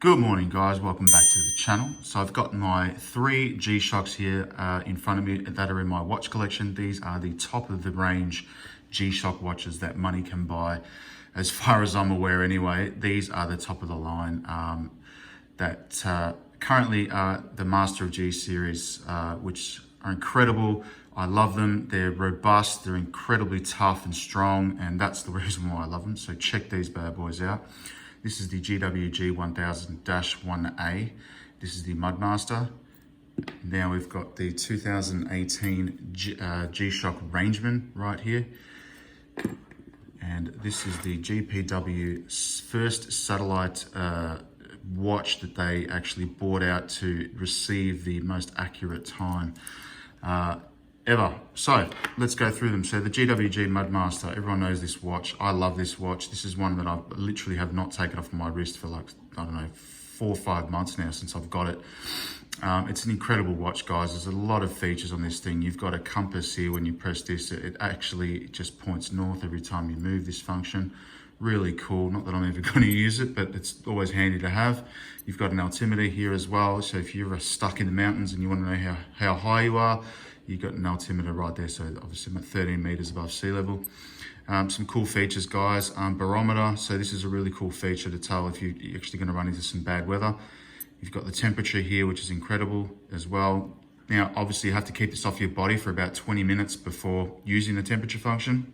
Good morning, guys. Welcome back to the channel. So I've got my three G-Shocks here in front of me that are in my watch collection. These are the top of the range G-Shock watches that money can buy. As far as I'm aware anyway, these are the top of the line that currently are the Master of G series, which are incredible. I love them. They're robust, they're incredibly tough and strong, and that's the reason why I love them. So check these bad boys out. This is the GWG 1000-1A. This is the Mudmaster. Now we've got the 2018 G-Shock Rangeman right here. And this is the GPW first satellite watch that they actually bought out to receive the most accurate time ever. So let's go through them. So the GWG Mudmaster, everyone knows this watch. I love this watch. This is one that I literally have not taken off my wrist for like, I don't know, 4 or 5 months now since I've got it. It's an incredible watch, guys. There's a lot of features on this thing. You've got a compass here. When you press this, it actually just points north every time you move this function. Really cool. Not that I'm ever going to use it, but it's always handy to have. You've got an altimeter here as well. So if you're stuck in the mountains and you want to know how high you are, you've got an altimeter right there. So obviously I'm at 13 meters above sea level. Some cool features, guys. Barometer. So this is a really cool feature to tell if you're actually going to run into some bad weather. You've got the temperature here, which is incredible as well. Now, obviously you have to keep this off your body for about 20 minutes before using the temperature function.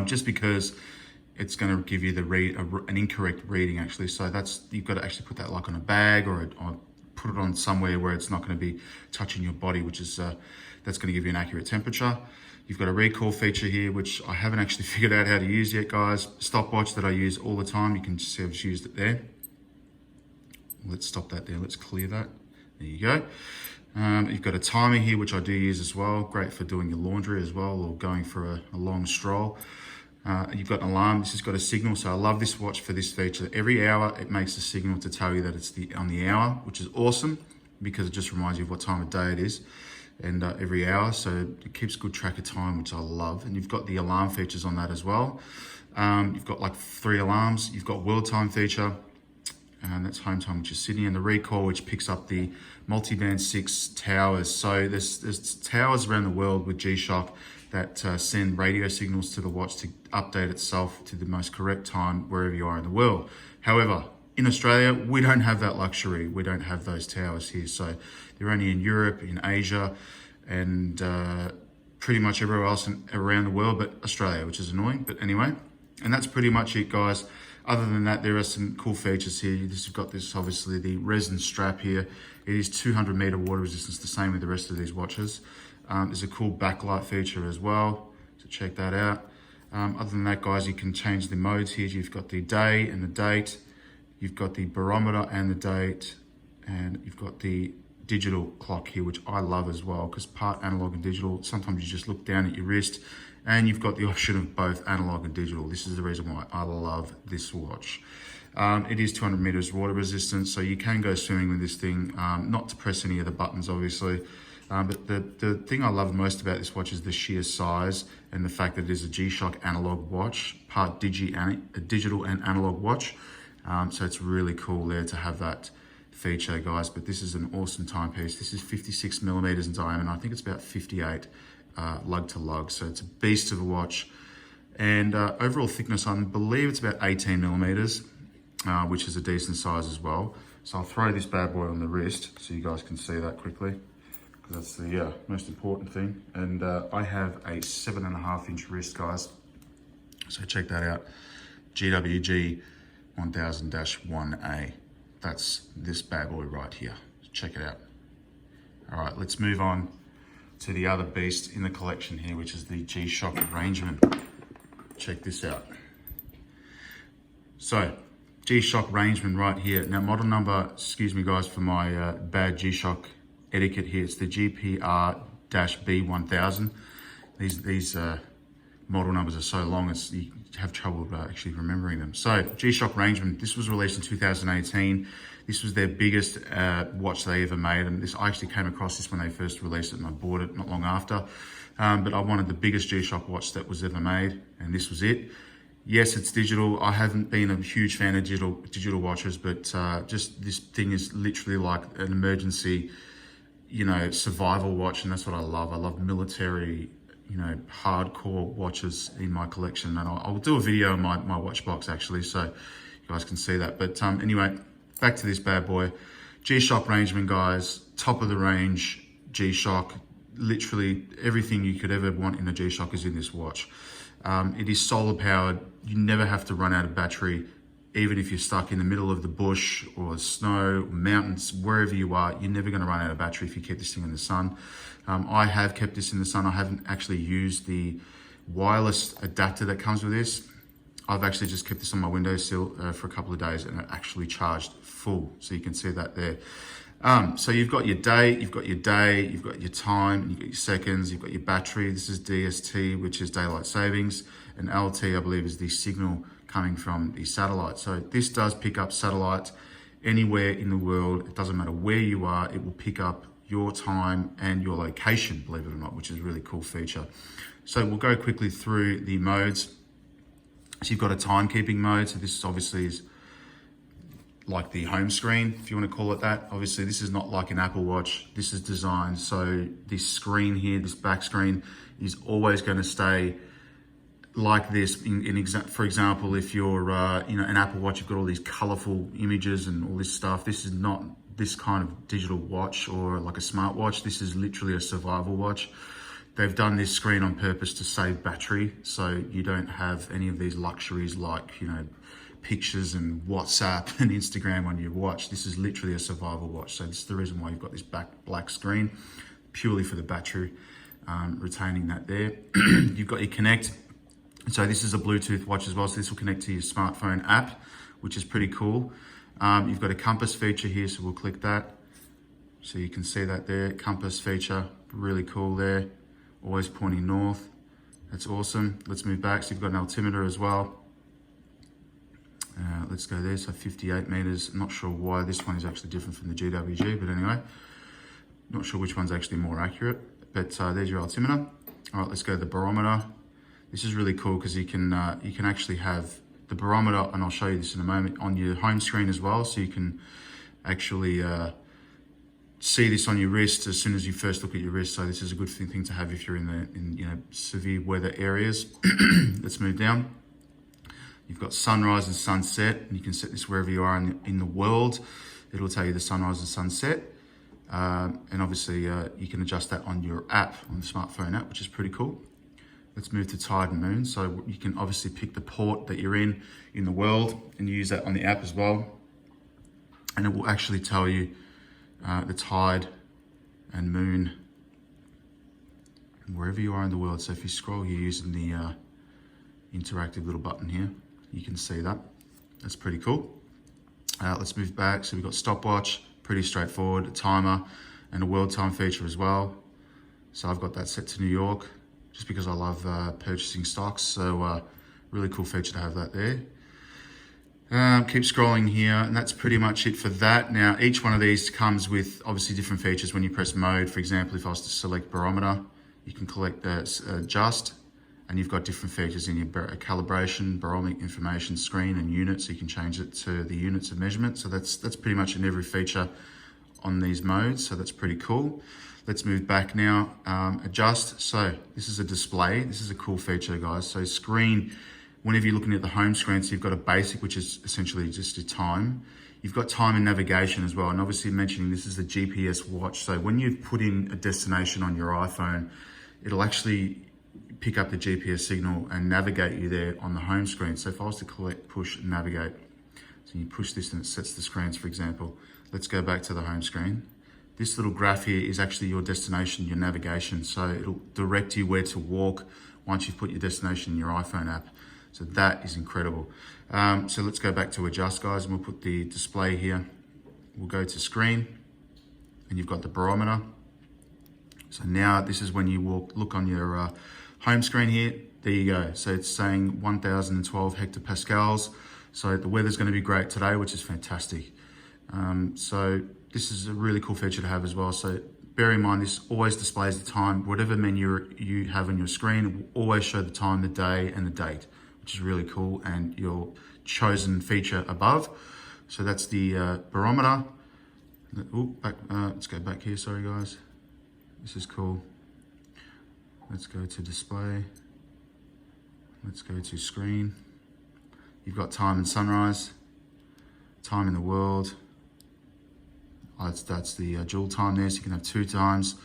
Just because it's going to give you an incorrect reading actually. So you've got to actually put that like on a bag or put it on somewhere where it's not going to be touching your body, which is that's going to give you an accurate temperature. You've got a recall feature here, which I haven't actually figured out how to use yet, guys. Stopwatch that I use all the time. You can see I've just used it there. Let's stop that there. Let's clear that. There you go. You've got a timer here, which I do use as well. Great for doing your laundry as well, or going for a long stroll. You've got an alarm. This has got a signal, so I love this watch for this feature. Every hour it makes a signal to tell you that it's on the hour, which is awesome because it just reminds you of what time of day it is, and every hour, so it keeps good track of time, which I love. And you've got the alarm features on that as well. You've got like 3 alarms. You've got world time feature, and that's home time, which is Sydney, and the recall, which picks up the multi-band 6 towers. So there's towers around the world with G-Shock that send radio signals to the watch to update itself to the most correct time wherever you are in the world. However, in Australia, we don't have that luxury. We don't have those towers here. So they're only in Europe, in Asia, and pretty much everywhere else around the world, but Australia, which is annoying. But anyway, and that's pretty much it, guys. Other than that, there are some cool features here. You've got this, obviously, the resin strap here. It is 200 meter water resistance, the same with the rest of these watches. There's a cool backlight feature as well, so check that out. Other than that, guys, you can change the modes here. You've got the day and the date. You've got the barometer and the date. And you've got the digital clock here, which I love as well, because part analog and digital, sometimes you just look down at your wrist, and you've got the option of both analog and digital. This is the reason why I love this watch. It is 200 meters water resistant, so you can go swimming with this thing, not to press any of the buttons, obviously. But the thing I love most about this watch is the sheer size and the fact that it is a G-Shock analog watch, part digital and analog watch. So it's really cool there to have that feature, guys. But this is an awesome timepiece. This is 56 millimeters in diameter. I think it's about 58 lug to lug. So it's a beast of a watch. And overall thickness, I believe it's about 18 millimeters, which is a decent size as well. So I'll throw this bad boy on the wrist so you guys can see that quickly. That's the most important thing. And I have a 7.5 inch wrist, guys. So check that out. GWG 1000-1A. That's this bad boy right here. Check it out. All right, let's move on to the other beast in the collection here, which is the G-Shock Rangeman. Check this out. So, G-Shock Rangeman right here. Now, model number, excuse me guys for my bad G-Shock etiquette here. It's the GPR-B1000. These model numbers are so long, you have trouble actually remembering them. So G-Shock Rangeman, this was released in 2018. This was their biggest watch they ever made, and I actually came across this when they first released it, and I bought it not long after. But I wanted the biggest G-Shock watch that was ever made, and this was it. Yes, it's digital. I haven't been a huge fan of digital watches, but just this thing is literally like an emergency, survival watch, and that's what I love. I love military, hardcore watches in my collection, and I'll do a video on my watch box actually, so you guys can see that. But anyway, back to this bad boy, G-Shock Rangeman, guys, top of the range G-Shock. Literally everything you could ever want in a G-Shock is in this watch. It is solar powered. You never have to run out of battery. Even if you're stuck in the middle of the bush or snow, mountains, wherever you are, you're never going to run out of battery if you keep this thing in the sun. I have kept this in the sun. I haven't actually used the wireless adapter that comes with this. I've actually just kept this on my windowsill for a couple of days, and it actually charged full. So you can see that there. So you've got your date, you've got your day, you've got your time, you've got your seconds, you've got your battery. This is DST, which is daylight savings, and LT, I believe, is the signal coming from the satellite. So this does pick up satellite anywhere in the world. It doesn't matter where you are, it will pick up your time and your location, believe it or not, which is a really cool feature. So we'll go quickly through the modes. So you've got a timekeeping mode. So this obviously is like the home screen, if you want to call it that. Obviously, this is not like an Apple Watch. This is designed so this screen here, this back screen, is always going to stay like this. For example, if you're an Apple Watch, you've got all these colorful images and all this stuff. This is not this kind of digital watch or like a smartwatch. This is literally a survival watch. They've done this screen on purpose to save battery, so you don't have any of these luxuries like, pictures and WhatsApp and Instagram on your watch. This is literally a survival watch. So this is the reason why you've got this black screen, purely for the battery, retaining that there. You've got your Connect. So this is a Bluetooth watch as well. So this will connect to your smartphone app, which is pretty cool. You've got a compass feature here, so we'll click that. So you can see that there, compass feature, really cool there. Always pointing north. That's awesome. Let's move back. So you've got an altimeter as well. Let's go there, so 58 meters. I'm not sure why this one is actually different from the GWG, but anyway, not sure which one's actually more accurate, but there's your altimeter. All right, let's go to the barometer. This is really cool because you can actually have the barometer, and I'll show you this in a moment, on your home screen as well, so you can actually see this on your wrist as soon as you first look at your wrist. So this is a good thing to have if you're in severe weather areas. Let's move down. You've got sunrise and sunset, and you can set this wherever you are in the world. It'll tell you the sunrise and sunset. And obviously you can adjust that on your app, on the smartphone app, which is pretty cool. Let's move to tide and moon. So you can obviously pick the port that you're in the world and use that on the app as well. And it will actually tell you the tide and moon wherever you are in the world. So if you scroll here using the interactive little button here, you can see that. That's pretty cool. Let's move back. So we've got stopwatch, pretty straightforward, a timer, and a world time feature as well. So I've got that set to New York just because I love purchasing stocks. So really cool feature to have that there. Keep scrolling here, and that's pretty much it for that. Now, each one of these comes with obviously different features when you press mode. For example, if I was to select barometer, you can adjust, and you've got different features in your calibration, barometric information screen, and units. So you can change it to the units of measurement. So that's pretty much in every feature on these modes. So that's pretty cool. Let's move back now. Adjust. So this is a display. This is a cool feature, guys. So screen, whenever you're looking at the home screen, so you've got a basic, which is essentially just your time. You've got time and navigation as well. And obviously mentioning this is a GPS watch. So when you put in a destination on your iPhone, it'll actually pick up the GPS signal and navigate you there on the home screen. So if I was to push navigate, so you push this and it sets the screens, for example. Let's go back to the home screen. This little graph here is actually your destination, your navigation. So it'll direct you where to walk once you've put your destination in your iPhone app. So that is incredible. So let's go back to adjust, guys, and we'll put the display here. We'll go to screen, and you've got the barometer. So now this is when you look on your home screen here. There you go. So it's saying 1012 hectopascals. So the weather's going to be great today, which is fantastic. So this is a really cool feature to have as well. So bear in mind, this always displays the time. Whatever menu you have on your screen, it will always show the time, the day, and the date, which is really cool, and your chosen feature above. So that's the barometer. Let's go back here, sorry guys. This is cool. Let's go to display. Let's go to screen. You've got time and sunrise, time in the world. That's the dual time there, so you can have 2 times.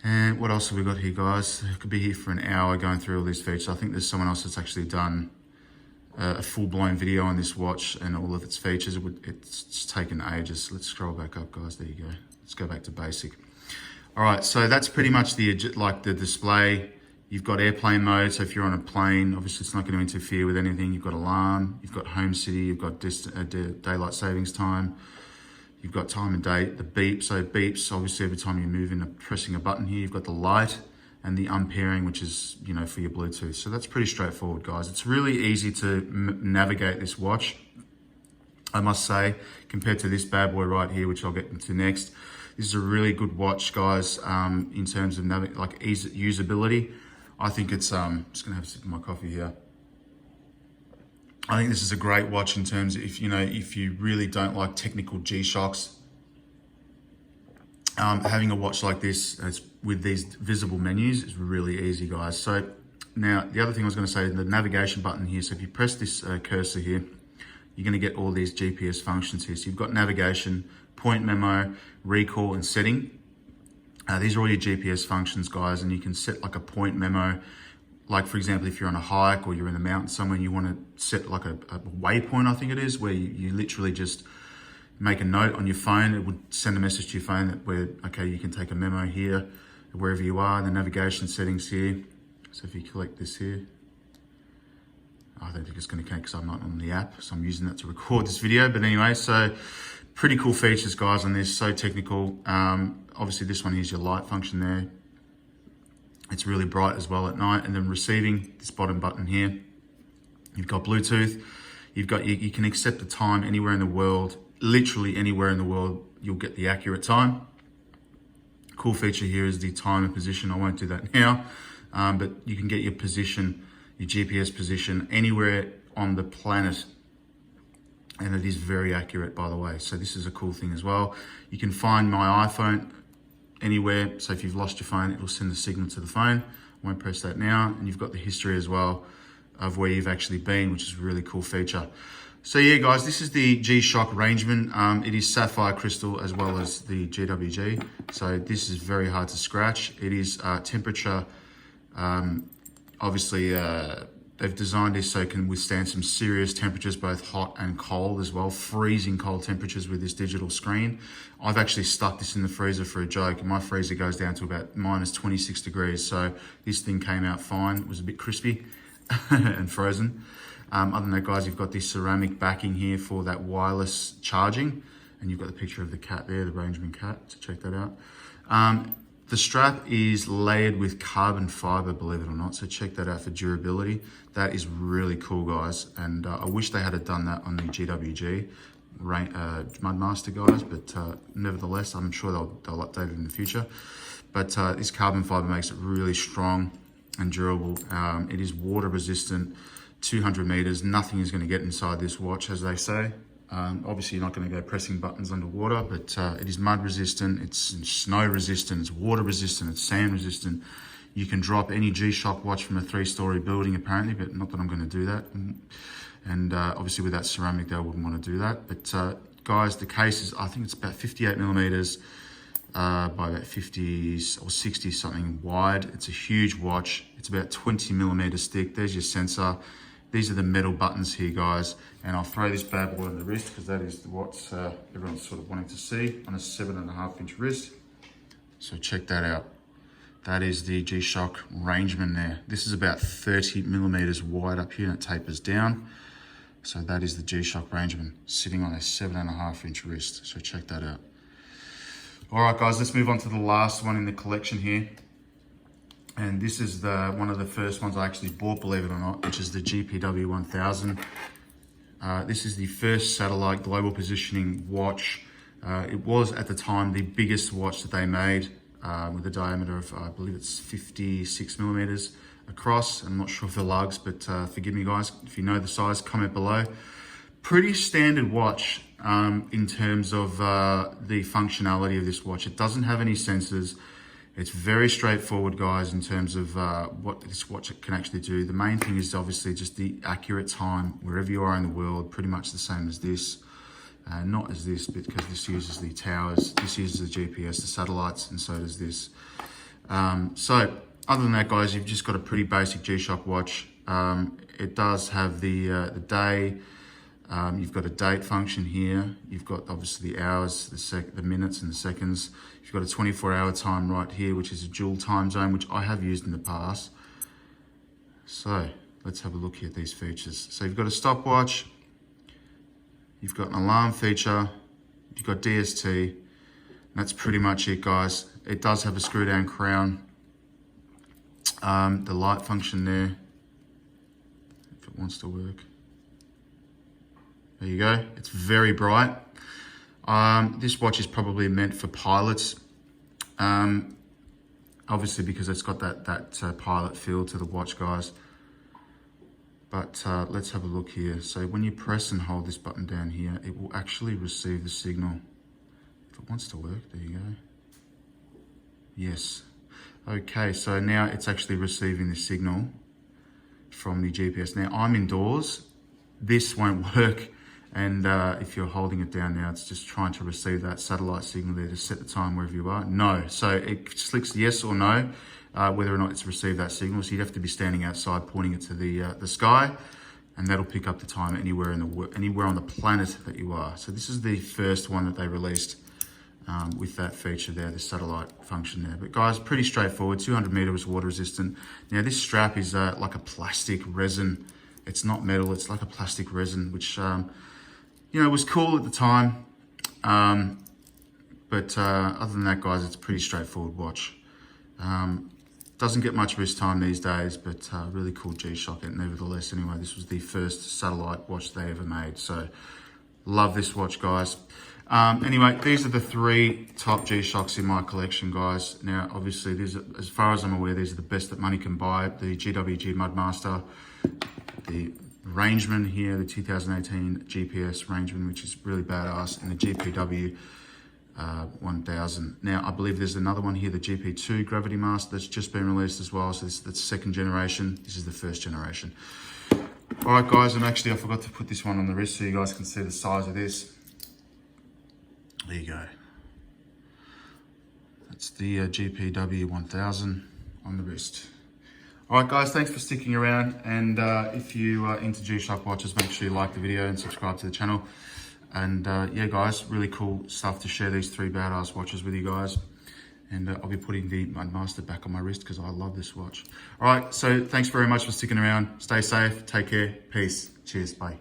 And what else have we got here, guys? I could be here for an hour going through all these features. I think there's someone else that's actually done a full-blown video on this watch and all of its features. It's taken ages. Let's scroll back up, guys. There you go. Let's go back to basic. All right, so that's pretty much the display. You've got airplane mode, so if you're on a plane, obviously it's not going to interfere with anything. You've got alarm, you've got home city, you've got daylight savings time. You've got time and date, the beep. So it beeps, obviously, every time you move in, pressing a button here. You've got the light and the unpairing, which is, for your Bluetooth. So that's pretty straightforward, guys. It's really easy to navigate this watch, I must say, compared to this bad boy right here, which I'll get into next. This is a really good watch, guys, in terms of usability. I think it's, just gonna have a sip of my coffee here. I think this is a great watch in terms of if you really don't like technical G-Shocks, having a watch like this with these visible menus is really easy, guys. So now the other thing I was going to say is the navigation button here. So if you press this cursor here, you're going to get all these GPS functions here. So you've got navigation, point memo, recall, and setting. These are all your GPS functions, guys, and you can set like a point memo. Like, for example, if you're on a hike or you're in the mountains somewhere and you want to set like a waypoint, I think it is, where you literally just make a note on your phone. It would send a message to your phone okay, you can take a memo here, wherever you are, the navigation settings here. So if you click this here, I don't think it's going to connect because I'm not on the app, so I'm using that to record this video. But anyway, so pretty cool features, guys, on this, so technical. Obviously this one is your light function there. It's really bright as well at night. And then receiving, this bottom button here, you've got Bluetooth. You can accept the time anywhere in the world, literally anywhere in the world, you'll get the accurate time. Cool feature here is the time and position. I won't do that now, but you can get your position, your GPS position anywhere on the planet. And it is very accurate, by the way. So this is a cool thing as well. You can find my iPhone anywhere. So if you've lost your phone, it will send a signal to the phone. I won't press that now. And you've got the history as well of where you've actually been, which is a really cool feature. So yeah, guys, this is the G-Shock Rangeman. It is sapphire crystal as well as the GWG. So this is very hard to scratch. It is temperature, obviously, they've designed this so it can withstand some serious temperatures, both hot and cold as well, freezing cold temperatures with this digital screen. I've actually stuck this in the freezer for a joke, and my freezer goes down to about minus 26 degrees. So this thing came out fine. It was a bit crispy and frozen. Other than that, guys, you've got this ceramic backing here for that wireless charging, and you've got the picture of the cat there, the Rangeman cat, so check that out. The strap is layered with carbon fiber, believe it or not, so check that out for durability. That is really cool, guys, and I wish they had done that on the GWG Mudmaster, guys, but nevertheless, I'm sure they'll update it in the future. But this carbon fiber makes it really strong and durable. It is water resistant, 200 meters, nothing is going to get inside this watch, as they say. Obviously, you're not going to go pressing buttons underwater, but it is mud resistant, it's snow resistant, it's water resistant, it's sand resistant. You can drop any G-Shock watch from a 3-story building, apparently, but not that I'm going to do that. And obviously, with that ceramic, they wouldn't want to do that. But guys, the case is, I think it's about 58 millimeters by about 50 or 60 something wide. It's a huge watch. It's about 20 millimeters thick. There's your sensor. These are the metal buttons here, guys, and I'll throw this bad boy on the wrist because that is what everyone's sort of wanting to see on a 7.5-inch wrist. So check that out. That is the G-Shock Rangeman there. This is about 30 millimeters wide up here and it tapers down. So that is the G-Shock Rangeman sitting on a 7.5-inch wrist. So check that out. All right, guys, let's move on to the last one in the collection here. And this is one of the first ones I actually bought, believe it or not, which is the GPW 1000. This is the first satellite global positioning watch. It was at the time the biggest watch that they made with a diameter of, I believe it's 56 millimeters. across. I'm not sure of the lugs, but forgive me guys. If you know the size, comment below. Pretty standard watch in terms of the functionality of this watch. It doesn't have any sensors. It's very straightforward, guys, in terms of what this watch can actually do. The main thing is obviously just the accurate time wherever you are in the world, pretty much the same as this. Not as this, because this uses the towers, this uses the GPS, the satellites, and so does this. So other than that, guys, you've just got a pretty basic G-Shock watch. It does have the day. You've got a date function here. You've got obviously the hours, the minutes and the seconds. You've got a 24-hour time right here, which is a dual time zone, which I have used in the past. So let's have a look here at these features. So you've got a stopwatch. You've got an alarm feature. You've got DST. And that's pretty much it, guys. It does have a screw down crown. The light function there, if it wants to work. There you go, it's very bright. This watch is probably meant for pilots, obviously because it's got that pilot feel to the watch, guys. But let's have a look here. So when you press and hold this button down here, it will actually receive the signal. If it wants to work, there you go. Yes. Okay, so now it's actually receiving the signal from the GPS. Now I'm indoors, this won't work. And if you're holding it down now, it's just trying to receive that satellite signal there to set the time wherever you are. No, so it clicks yes or no, whether or not it's received that signal. So you'd have to be standing outside, pointing it to the sky, and that'll pick up the time anywhere on the planet that you are. So this is the first one that they released with that feature there, the satellite function there. But guys, pretty straightforward. 200 meters water resistant. Now this strap is like a plastic resin. It's not metal. It's like a plastic resin, which you know, it was cool at the time, but other than that, guys, it's a pretty straightforward watch. Doesn't get much wrist time these days, but really cool G-Shock. And nevertheless, anyway, this was the first satellite watch they ever made. So love this watch, guys. Anyway, these are the 3 top G-Shocks in my collection, guys. Now, obviously, these are, as far as I'm aware, these are the best that money can buy. The GWG Mudmaster, the Rangeman here, the 2018 GPS Rangeman, which is really badass, and the GPW 1000. Now, I believe there's another one here, the GP2 Gravity Master, that's just been released as well. So that's 2nd generation. This is the 1st generation. All right, guys, and actually I forgot to put this one on the wrist so you guys can see the size of this. There you go. That's the GPW 1000 on the wrist. All right, guys, thanks for sticking around. And if you are into G-Shock watches, make sure you like the video and subscribe to the channel. And yeah, guys, really cool stuff to share these 3 badass watches with you guys. And I'll be putting the Mudmaster back on my wrist because I love this watch. All right, so thanks very much for sticking around. Stay safe, take care, peace, cheers, bye.